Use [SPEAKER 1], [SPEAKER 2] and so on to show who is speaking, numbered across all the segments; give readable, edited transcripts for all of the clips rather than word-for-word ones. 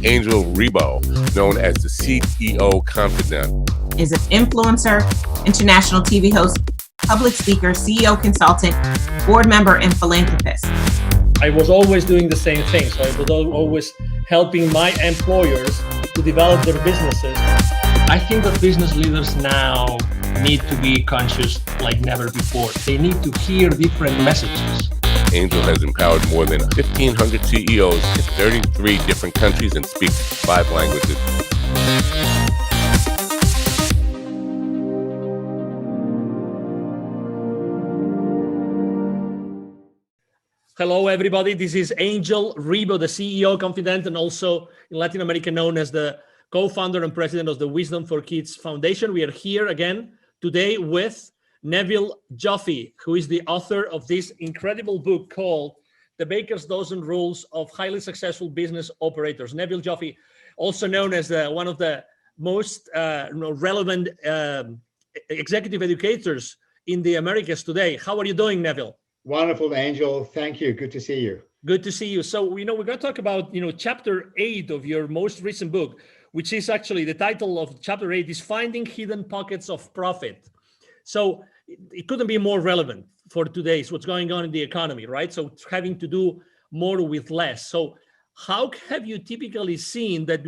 [SPEAKER 1] Angel Rebo, known as the CEO Confidant.
[SPEAKER 2] Is an influencer, international TV host, public speaker, CEO consultant, board member, and philanthropist.
[SPEAKER 3] I was always doing the same thing. So I was always helping my employers to develop their businesses. I think that business leaders now need to be conscious like never before. They need to hear different messages.
[SPEAKER 1] Angel has empowered more than 1,500 CEOs in 33 different countries and speaks 5 languages.
[SPEAKER 3] Hello, everybody. This is Angel Rebo, the CEO Confidant, and also in Latin America known as the co-founder and president of the Wisdom for Kids Foundation. We are here again today with Neville Joffe, who is the author of this incredible book called The Baker's Dozen Rules of Highly Successful Business Operators. Neville Joffe, also known as one of the most relevant executive educators in the Americas today. How are you doing, Neville?
[SPEAKER 4] Wonderful, Angel. Thank you. Good to see you.
[SPEAKER 3] Good to see you. So, we're going to talk about, chapter 8 of your most recent book, which is actually the title of chapter 8 is Finding Hidden Pockets of Profit. So it couldn't be more relevant for today's what's going on in the economy, right? So it's having to do more with less. So how have you typically seen that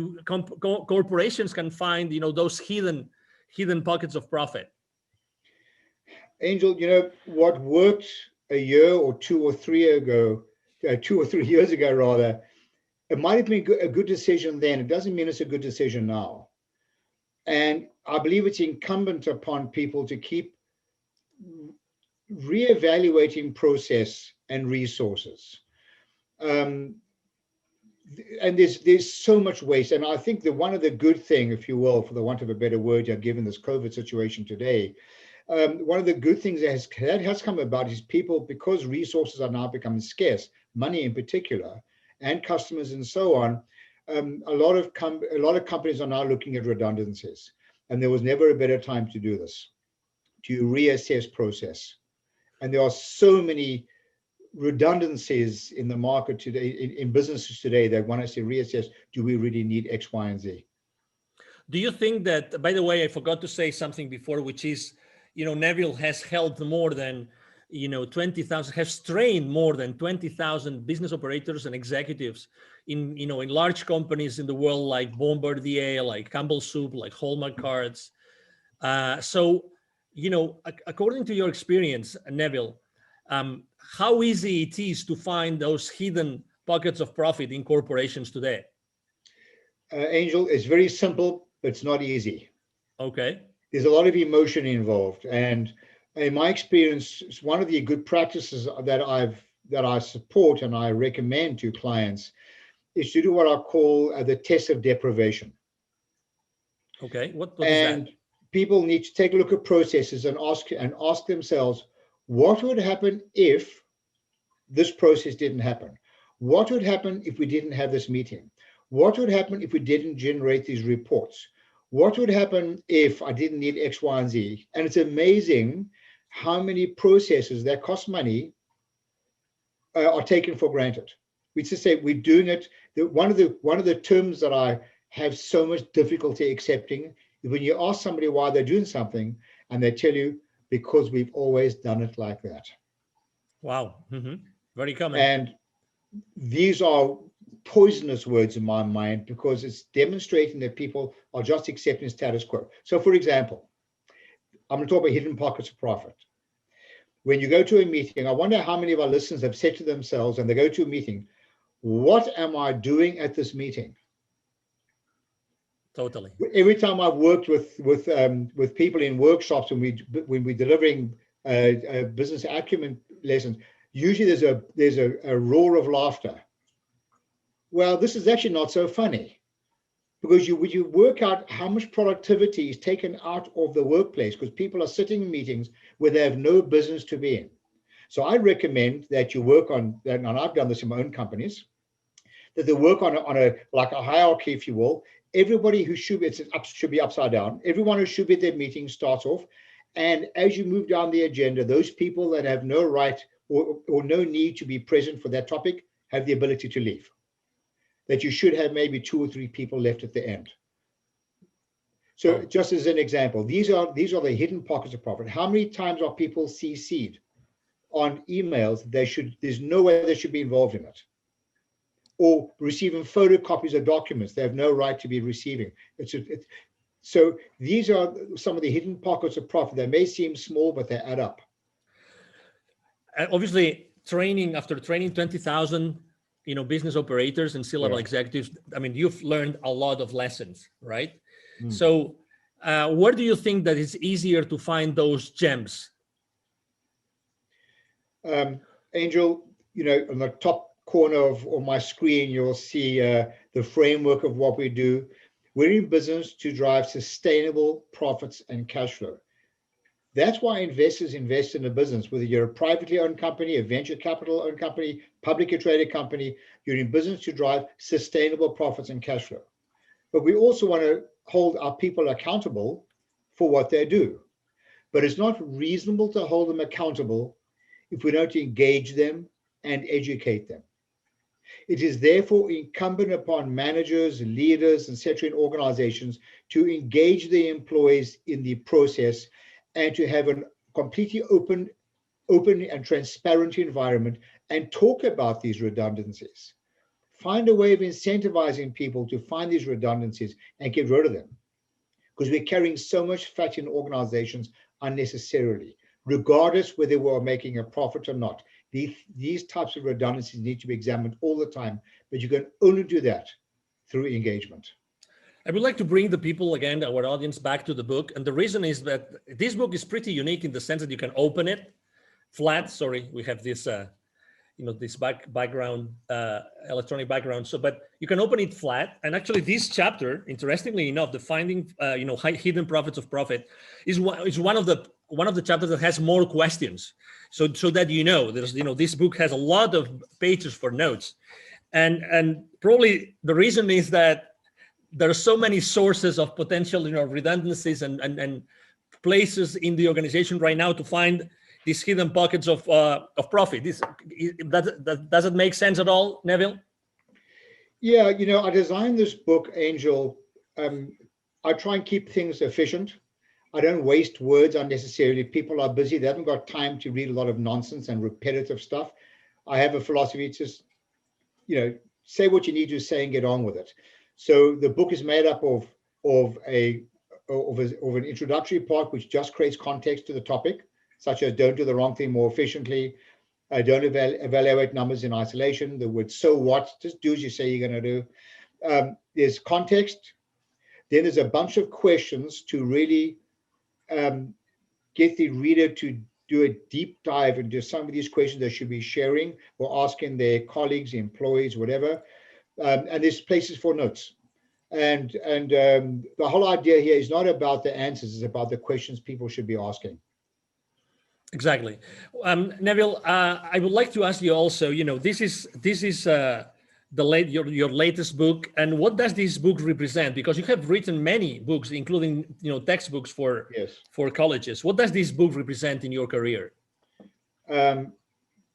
[SPEAKER 3] corporations can find, those hidden pockets of profit?
[SPEAKER 4] Angel, what worked a year or 2 or 3 ago, 2 or 3 years ago, rather, it might have been a good decision then. It doesn't mean it's a good decision now. And I believe it's incumbent upon people to keep reevaluating process and resources. And there's so much waste. And I think that one of the good thing, if you will, for the want of a better word, given this COVID situation today, one of the good things that has come about is people, because resources are now becoming scarce, money in particular, and customers and so on, a lot of companies are now looking at redundancies. And there was never a better time to do this, to reassess process. And there are so many redundancies in the market today, in businesses today, that want us to reassess, do we really need X, Y, and Z?
[SPEAKER 3] Do you think that, by the way, I forgot to say something before, which is, Neville has helped more than, 20,000, has trained more than 20,000 business operators and executives in large companies in the world, like Bombardier, like Campbell Soup, like Hallmark Cards. So, according to your experience, Neville, how easy it is to find those hidden pockets of profit in corporations today?
[SPEAKER 4] Angel, it's very simple, but it's not easy.
[SPEAKER 3] Okay.
[SPEAKER 4] There's a lot of emotion involved. And in my experience, one of the good practices that I support and I recommend to clients is to do what I call the test of deprivation.
[SPEAKER 3] Okay, what is that?
[SPEAKER 4] People need to take a look at processes and ask themselves, what would happen if this process didn't happen? What would happen if we didn't have this meeting? What would happen if we didn't generate these reports? What would happen if I didn't need X, Y, and Z? And it's amazing how many processes that cost money are taken for granted. We just say we're doing it. One of the terms that I have so much difficulty accepting is when you ask somebody why they're doing something, and they tell you, because we've always done it like that.
[SPEAKER 3] Wow, very common.
[SPEAKER 4] And these are poisonous words in my mind, because it's demonstrating that people are just accepting status quo. So, for example, I'm going to talk about hidden pockets of profit. When you go to a meeting, I wonder how many of our listeners have said to themselves, and they go to a meeting, what am I doing at this meeting?
[SPEAKER 3] Totally.
[SPEAKER 4] Every time I've worked with people in workshops when we're delivering business acumen lessons, usually there's a roar of laughter. Well, this is actually not so funny, because you work out how much productivity is taken out of the workplace, because people are sitting in meetings where they have no business to be in. So I recommend that you work on that, and I've done this in my own companies, that they work on a hierarchy, if you will. Everybody who should be upside down. Everyone who should be at their meeting starts off, and as you move down the agenda, those people that have no right or no need to be present for that topic have the ability to leave. that you should have maybe 2 or 3 people left at the end. So just as an example, these are the hidden pockets of profit. How many times are people CC'd on emails? There's no way they should be involved in it. Or receiving photocopies of documents they have no right to be receiving. So these are some of the hidden pockets of profit. They may seem small, but they add up.
[SPEAKER 3] Obviously, after training 20,000, business operators and C-level executives, I mean, you've learned a lot of lessons, right? So where do you think that it's easier to find those gems?
[SPEAKER 4] Angel, on the top corner of my screen, you'll see the framework of what we do. We're in business to drive sustainable profits and cash flow. That's why investors invest in a business, whether you're a privately owned company, a venture capital owned company, publicly traded company, you're in business to drive sustainable profits and cash flow. But we also want to hold our people accountable for what they do. But it's not reasonable to hold them accountable if we don't engage them and educate them. It is therefore incumbent upon managers, leaders, etc. in organizations to engage the employees in the process and to have a completely open and transparent environment and talk about these redundancies. Find a way of incentivizing people to find these redundancies and get rid of them. Because we're carrying so much fat in organizations unnecessarily, regardless whether we're making a profit or not. These types of redundancies need to be examined all the time, but you can only do that through engagement.
[SPEAKER 3] I would like to bring the people again, our audience, back to the book. And the reason is that this book is pretty unique in the sense that you can open it flat. Sorry, we have this, this background, electronic background. But you can open it flat. And actually this chapter, interestingly enough, the finding, hidden profits of profit is one of the chapters that has more questions. So that, there's, this book has a lot of pages for notes. And probably the reason is that there are so many sources of potential, redundancies and places in the organization right now to find these hidden pockets of profit. Does it make sense at all, Neville?
[SPEAKER 4] Yeah, I designed this book, Angel. I try and keep things efficient. I don't waste words unnecessarily. People are busy. They haven't got time to read a lot of nonsense and repetitive stuff. I have a philosophy, just, say what you need to say and get on with it. So the book is made up of an introductory part, which just creates context to the topic, such as don't do the wrong thing more efficiently, don't evaluate numbers in isolation, the word so what, just do as you say you're going to do. There's context. Then there's a bunch of questions to really get the reader to do a deep dive into some of these questions they should be sharing or asking their colleagues, employees, whatever. And there's places for notes. And the whole idea here is not about the answers, it's about the questions people should be asking.
[SPEAKER 3] Exactly. Neville, I would like to ask you also, this is your latest book, and what does this book represent? Because you have written many books, including textbooks for colleges. What does this book represent in your career?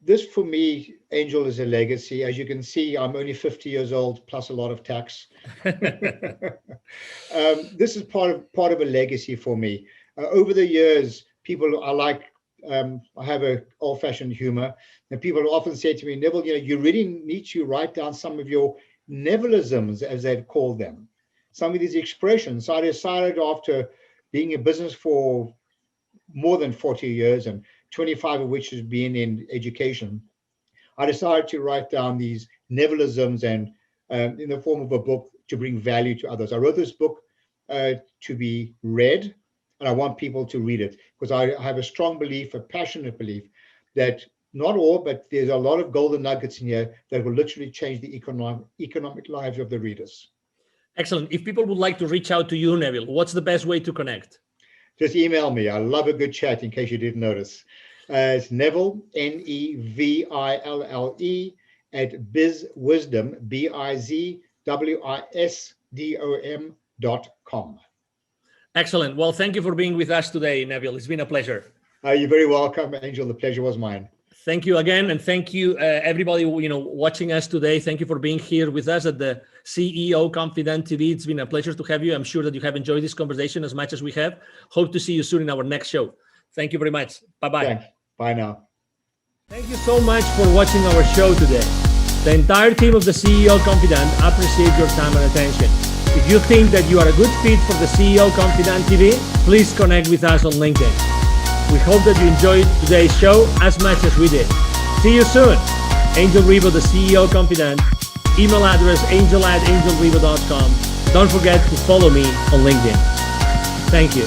[SPEAKER 4] This for me, Angel, is a legacy. As you can see, I'm only 50 years old, plus a lot of tax. This is part of a legacy for me. Over the years, people are like, I have an old-fashioned humor, and people often say to me, Neville, you really need to write down some of your Nevilisms, as they've called them, some of these expressions. So I decided, after being in business for more than 40 years, and 25 of which has been in education, I decided to write down these Nevilisms and in the form of a book to bring value to others. I wrote this book to be read, and I want people to read it because I have a strong belief, a passionate belief, that not all, but there's a lot of golden nuggets in here that will literally change the economic lives of the readers. Excellent.
[SPEAKER 3] If people would like to reach out to you, Neville, what's the best way to connect?
[SPEAKER 4] Just email me. I love a good chat, in case you didn't notice. It's Neville, Neville, @bizwisdom, bizwisdom.com.
[SPEAKER 3] Excellent. Well, thank you for being with us today, Neville. It's been a pleasure.
[SPEAKER 4] You're very welcome, Angel. The pleasure was mine.
[SPEAKER 3] Thank you again, and thank you everybody watching us today. Thank you for being here with us at the CEO Confident TV. It's been a pleasure to have you. I'm sure that you have enjoyed this conversation as much as we have. Hope to see you soon in our next show. Thank you very much. Bye-bye.
[SPEAKER 4] Thanks. Bye now.
[SPEAKER 3] Thank you so much for watching our show today. The entire team of the CEO Confident appreciate your time and attention. If you think that you are a good fit for the CEO Confident TV, please connect with us on LinkedIn. We hope that you enjoyed today's show as much as we did. See you soon. Angel Ribo, the CEO Confident. Email address angel@angelribo.com. Don't forget to follow me on LinkedIn. Thank you.